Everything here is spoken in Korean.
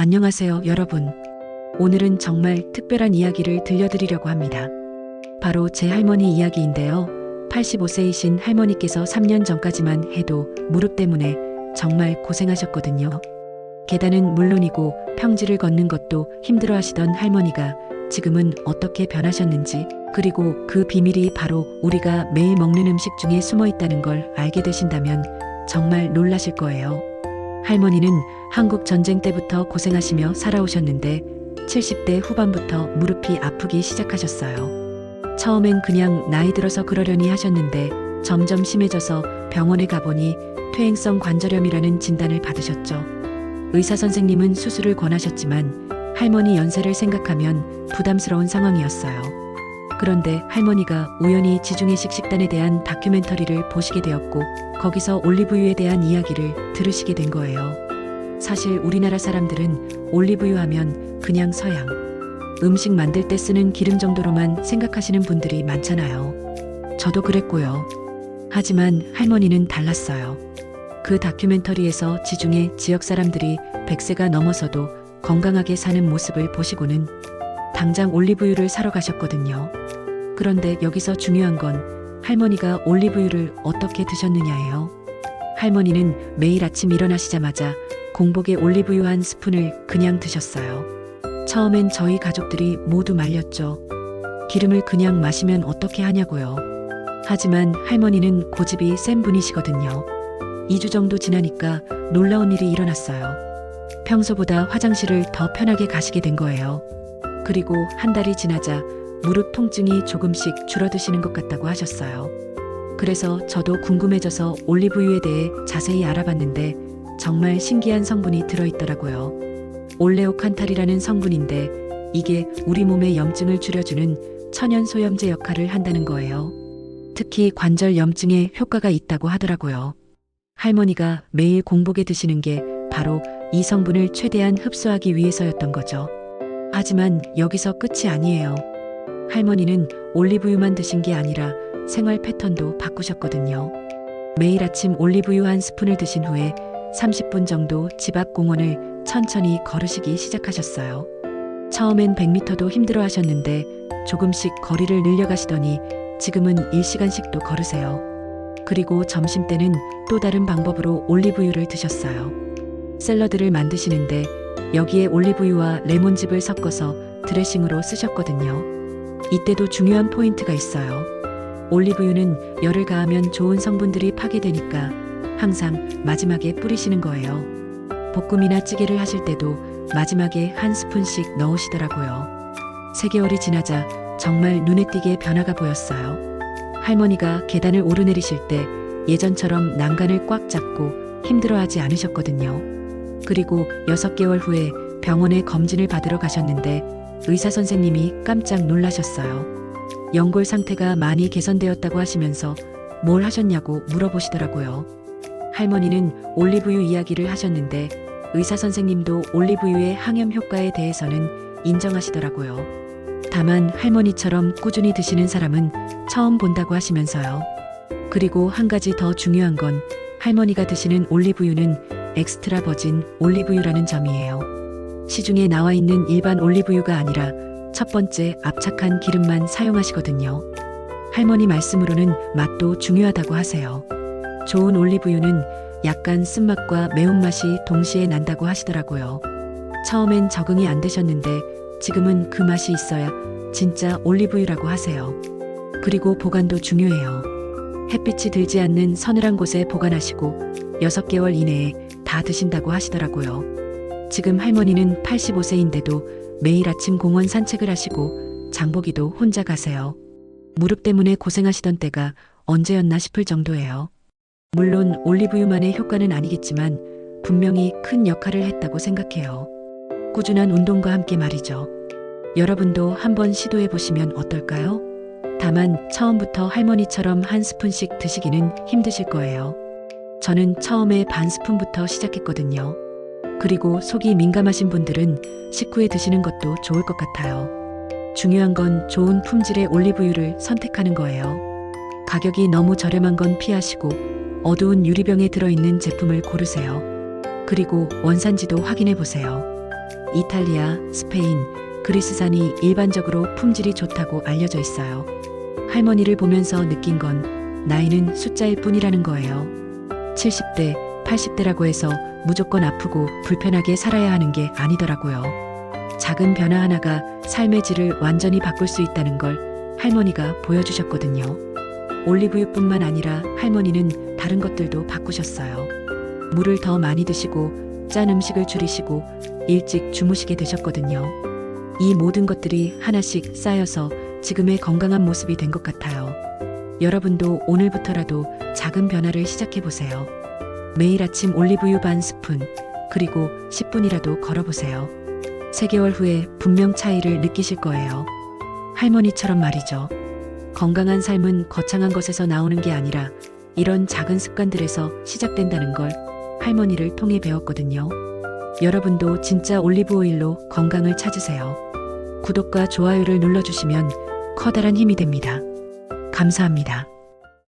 안녕하세요, 여러분. 오늘은 정말 특별한 이야기를 들려드리려고 합니다. 바로 제 할머니 이야기인데요. 85세이신 할머니께서 3년 전까지만 해도 무릎 때문에 정말 고생하셨거든요. 계단은 물론이고 평지를 걷는 것도 힘들어 하시던 할머니가 지금은 어떻게 변하셨는지, 그리고 그 비밀이 바로 우리가 매일 먹는 음식 중에 숨어 있다는 걸 알게 되신다면 정말 놀라실 거예요. 할머니는 한국 전쟁 때부터 고생하시며 살아오셨는데 70대 후반부터 무릎이 아프기 시작하셨어요. 처음엔 그냥 나이 들어서 그러려니 하셨는데 점점 심해져서 병원에 가보니 퇴행성 관절염이라는 진단을 받으셨죠. 의사 선생님은 수술을 권하셨지만 할머니 연세를 생각하면 부담스러운 상황이었어요. 그런데 할머니가 우연히 지중해식 식단에 대한 다큐멘터리를 보시게 되었고 거기서 올리브유에 대한 이야기를 들으시게 된 거예요. 사실 우리나라 사람들은 올리브유 하면 그냥 서양 음식 만들 때 쓰는 기름 정도로만 생각하시는 분들이 많잖아요. 저도 그랬고요. 하지만 할머니는 달랐어요. 그 다큐멘터리에서 지중해 지역 사람들이 100세가 넘어서도 건강하게 사는 모습을 보시고는 당장 올리브유를 사러 가셨거든요. 그런데 여기서 중요한 건 할머니가 올리브유를 어떻게 드셨느냐예요. 할머니는 매일 아침 일어나시자마자 공복에 올리브유 한 스푼을 그냥 드셨어요. 처음엔 저희 가족들이 모두 말렸죠. 기름을 그냥 마시면 어떻게 하냐고요. 하지만 할머니는 고집이 센 분이시거든요. 2주 정도 지나니까 놀라운 일이 일어났어요. 평소보다 화장실을 더 편하게 가시게 된 거예요. 그리고 한 달이 지나자 무릎 통증이 조금씩 줄어드시는 것 같다고 하셨어요. 그래서 저도 궁금해져서 올리브유에 대해 자세히 알아봤는데 정말 신기한 성분이 들어있더라고요. 올레오칸탈이라는 성분인데 이게 우리 몸의 염증을 줄여주는 천연 소염제 역할을 한다는 거예요. 특히 관절 염증에 효과가 있다고 하더라고요. 할머니가 매일 공복에 드시는 게 바로 이 성분을 최대한 흡수하기 위해서였던 거죠. 하지만 여기서 끝이 아니에요. 할머니는 올리브유만 드신 게 아니라 생활 패턴도 바꾸셨거든요. 매일 아침 올리브유 한 스푼을 드신 후에 30분 정도 집 앞 공원을 천천히 걸으시기 시작하셨어요. 처음엔 100m도 힘들어 하셨는데 조금씩 거리를 늘려가시더니 지금은 1시간씩도 걸으세요. 그리고 점심때는 또 다른 방법으로 올리브유를 드셨어요. 샐러드를 만드시는데 여기에 올리브유와 레몬즙을 섞어서 드레싱으로 쓰셨거든요. 이때도 중요한 포인트가 있어요. 올리브유는 열을 가하면 좋은 성분들이 파괴되니까 항상 마지막에 뿌리시는 거예요. 볶음이나 찌개를 하실 때도 마지막에 한 스푼씩 넣으시더라고요. 3개월이 지나자 정말 눈에 띄게 변화가 보였어요. 할머니가 계단을 오르내리실 때 예전처럼 난간을 꽉 잡고 힘들어하지 않으셨거든요. 그리고 6개월 후에 병원에 검진을 받으러 가셨는데 의사 선생님이 깜짝 놀라셨어요. 연골 상태가 많이 개선되었다고 하시면서 뭘 하셨냐고 물어보시더라고요. 할머니는 올리브유 이야기를 하셨는데 의사 선생님도 올리브유의 항염 효과에 대해서는 인정하시더라고요. 다만 할머니처럼 꾸준히 드시는 사람은 처음 본다고 하시면서요. 그리고 한 가지 더 중요한 건 할머니가 드시는 올리브유는 엑스트라 버진 올리브유라는 점이에요. 시중에 나와 있는 일반 올리브유가 아니라 첫 번째 압착한 기름만 사용하시거든요. 할머니 말씀으로는 맛도 중요하다고 하세요. 좋은 올리브유는 약간 쓴맛과 매운맛이 동시에 난다고 하시더라고요. 처음엔 적응이 안 되셨는데 지금은 그 맛이 있어야 진짜 올리브유라고 하세요. 그리고 보관도 중요해요. 햇빛이 들지 않는 서늘한 곳에 보관하시고 6개월 이내에 다 드신다고 하시더라고요. 지금 할머니는 85세인데도 매일 아침 공원 산책을 하시고 장보기도 혼자 가세요. 무릎 때문에 고생하시던 때가 언제였나 싶을 정도예요. 물론 올리브유만의 효과는 아니겠지만 분명히 큰 역할을 했다고 생각해요. 꾸준한 운동과 함께 말이죠. 여러분도 한번 시도해 보시면 어떨까요? 다만 처음부터 할머니처럼 한 스푼씩 드시기는 힘드실 거예요. 저는 처음에 반 스푼부터 시작했거든요. 그리고 속이 민감하신 분들은 식후에 드시는 것도 좋을 것 같아요. 중요한 건 좋은 품질의 올리브유를 선택하는 거예요. 가격이 너무 저렴한 건 피하시고 어두운 유리병에 들어있는 제품을 고르세요. 그리고 원산지도 확인해 보세요. 이탈리아, 스페인, 그리스산이 일반적으로 품질이 좋다고 알려져 있어요. 할머니를 보면서 느낀 건 나이는 숫자일 뿐이라는 거예요. 70대, 80대라고 해서 무조건 아프고 불편하게 살아야 하는 게 아니더라고요. 작은 변화 하나가 삶의 질을 완전히 바꿀 수 있다는 걸 할머니가 보여주셨거든요. 올리브유뿐만 아니라 할머니는 다른 것들도 바꾸셨어요. 물을 더 많이 드시고 짠 음식을 줄이시고 일찍 주무시게 되셨거든요. 이 모든 것들이 하나씩 쌓여서 지금의 건강한 모습이 된 것 같아요. 여러분도 오늘부터라도 작은 변화를 시작해 보세요. 매일 아침 올리브유 반 스푼, 그리고 10분이라도 걸어보세요. 3개월 후에 분명 차이를 느끼실 거예요. 할머니처럼 말이죠. 건강한 삶은 거창한 것에서 나오는 게 아니라 이런 작은 습관들에서 시작된다는 걸 할머니를 통해 배웠거든요. 여러분도 진짜 올리브 오일로 건강을 찾으세요. 구독과 좋아요를 눌러주시면 커다란 힘이 됩니다. 감사합니다.